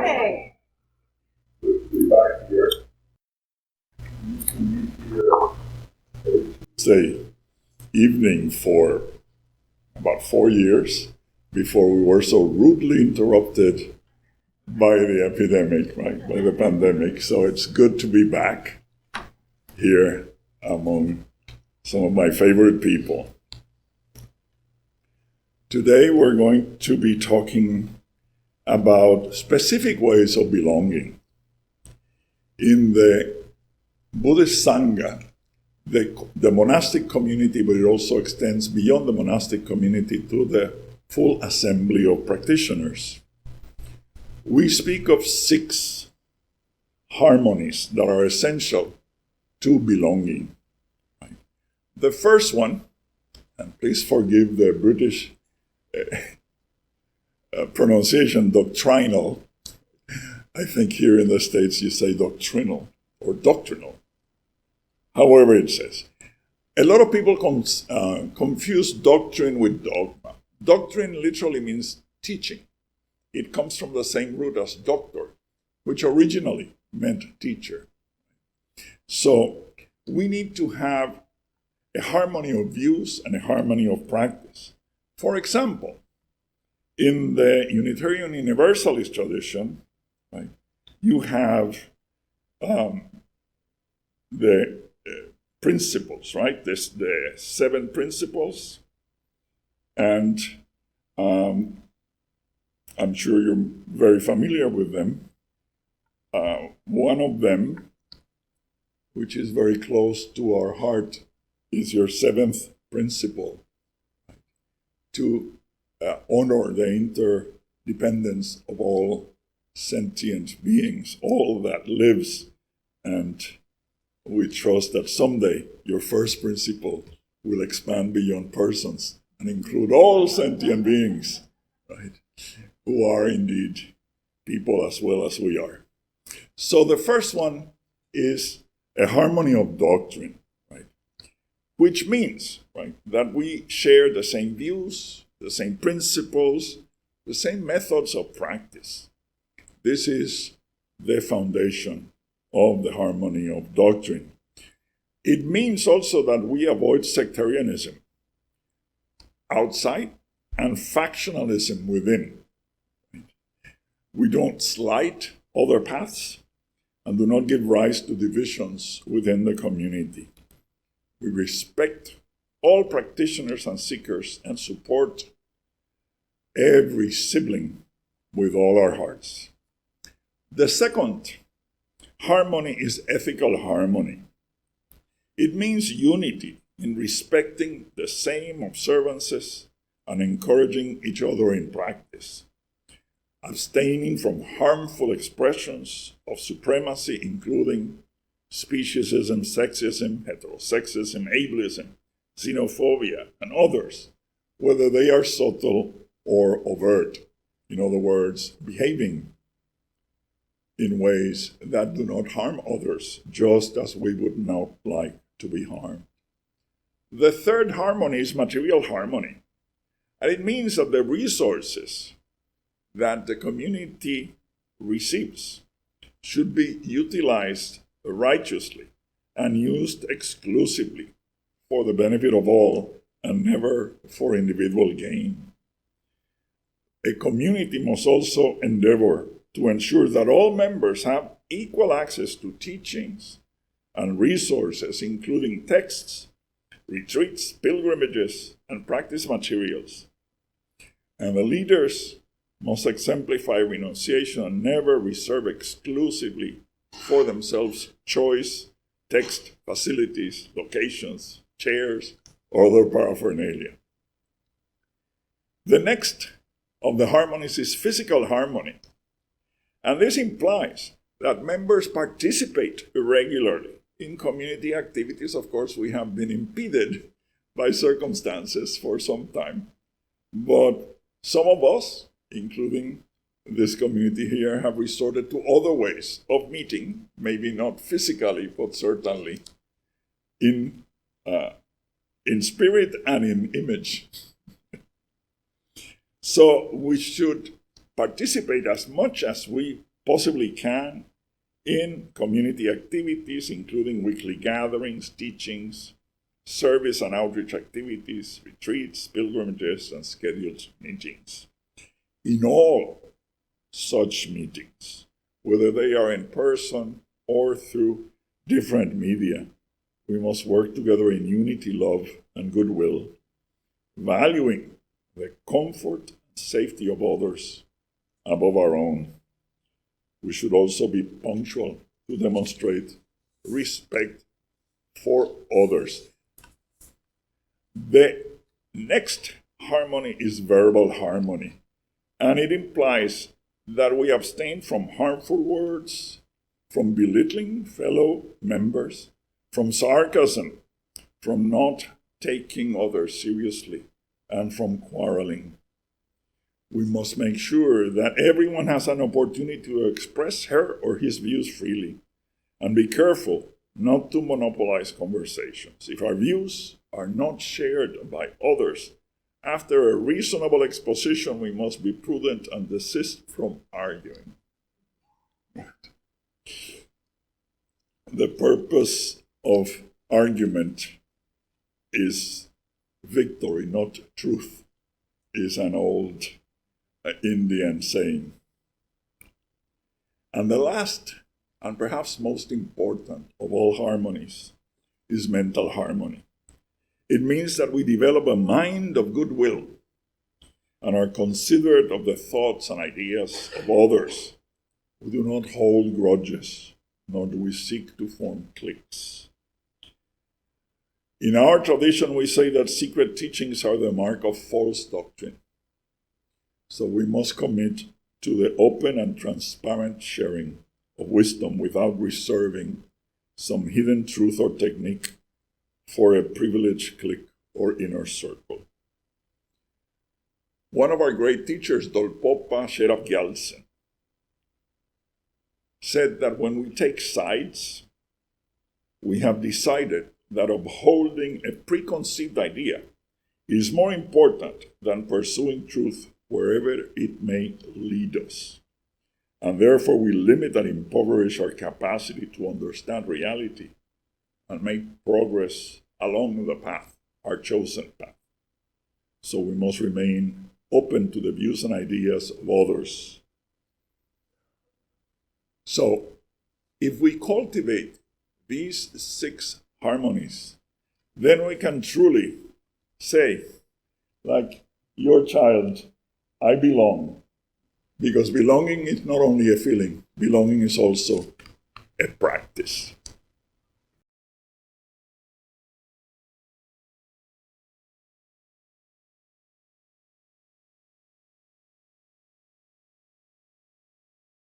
Hey. Back here. Tuesday evening for about 4 years before we were so rudely interrupted by the epidemic, right, by the pandemic. So it's good to be back here among some of my favorite people. Today we're going to be talking about specific ways of belonging. In the Buddhist Sangha, the monastic community, but it also extends beyond the monastic community to the full assembly of practitioners. We speak of 6 harmonies that are essential to belonging. The first one, and please forgive the British pronunciation, doctrinal. I think here in the States you say doctrinal or doctrinal. However it says. A lot of people confuse doctrine with dogma. Doctrine literally means teaching. It comes from the same root as doctor, which originally meant teacher. So we need to have a harmony of views and a harmony of practice. For example, in the Unitarian Universalist tradition, right, you have the principles, right? The 7 principles, and I'm sure you're very familiar with them. One of them, which is very close to our heart, is your 7th principle, to honor the interdependence of all sentient beings, all that lives, and we trust that someday your first principle will expand beyond persons and include all sentient beings, right, who are indeed people as well as we are. So the first one is a harmony of doctrine, right, which means, right, that we share the same views, the same principles, the same methods of practice. This is the foundation of the harmony of doctrine. It means also that we avoid sectarianism outside and factionalism within. We don't slight other paths and do not give rise to divisions within the community. We respect all practitioners and seekers and support every sibling with all our hearts. The second harmony is ethical harmony. It means unity in respecting the same observances and encouraging each other in practice, abstaining from harmful expressions of supremacy, including speciesism, sexism, heterosexism, ableism, xenophobia, and others, whether they are subtle or overt. In other words, behaving in ways that do not harm others, just as we would not like to be harmed. The third harmony is material harmony, and it means that the resources that the community receives should be utilized righteously and used exclusively for the benefit of all and never for individual gain. A community must also endeavor to ensure that all members have equal access to teachings and resources, including texts, retreats, pilgrimages, and practice materials. And the leaders must exemplify renunciation and never reserve exclusively for themselves choice, text, facilities, locations, chairs, or other paraphernalia. The next of the harmonies is physical harmony. And this implies that members participate regularly in community activities. Of course, we have been impeded by circumstances for some time. But some of us, including this community here, have resorted to other ways of meeting, maybe not physically, but certainly in spirit and in image. So we should participate as much as we possibly can in community activities, including weekly gatherings, teachings, service and outreach activities, retreats, pilgrimages, and scheduled meetings. In all such meetings, whether they are in person or through different media, we must work together in unity, love, and goodwill, valuing the comfort and safety of others above our own. We should also be punctual to demonstrate respect for others. The next harmony is verbal harmony, and it implies that we abstain from harmful words, from belittling fellow members, from sarcasm, from not taking others seriously, and from quarreling. We must make sure that everyone has an opportunity to express her or his views freely, and be careful not to monopolize conversations. If our views are not shared by others, after a reasonable exposition, we must be prudent and desist from arguing. The purpose of argument is victory, not truth, is an old Indian saying. And the last, and perhaps most important of all harmonies, is mental harmony. It means that we develop a mind of goodwill and are considerate of the thoughts and ideas of others. We do not hold grudges, nor do we seek to form cliques. In our tradition, we say that secret teachings are the mark of false doctrine. So we must commit to the open and transparent sharing of wisdom without reserving some hidden truth or technique for a privileged clique or inner circle. One of our great teachers, Dolpopa Sherab Gyaltsen, said that when we take sides, we have decided that upholding a preconceived idea is more important than pursuing truth wherever it may lead us. And therefore we limit and impoverish our capacity to understand reality and make progress along the path, our chosen path. So we must remain open to the views and ideas of others. So if we cultivate these 6 harmonies, then we can truly say, like your child, I belong. Because belonging is not only a feeling, belonging is also a practice.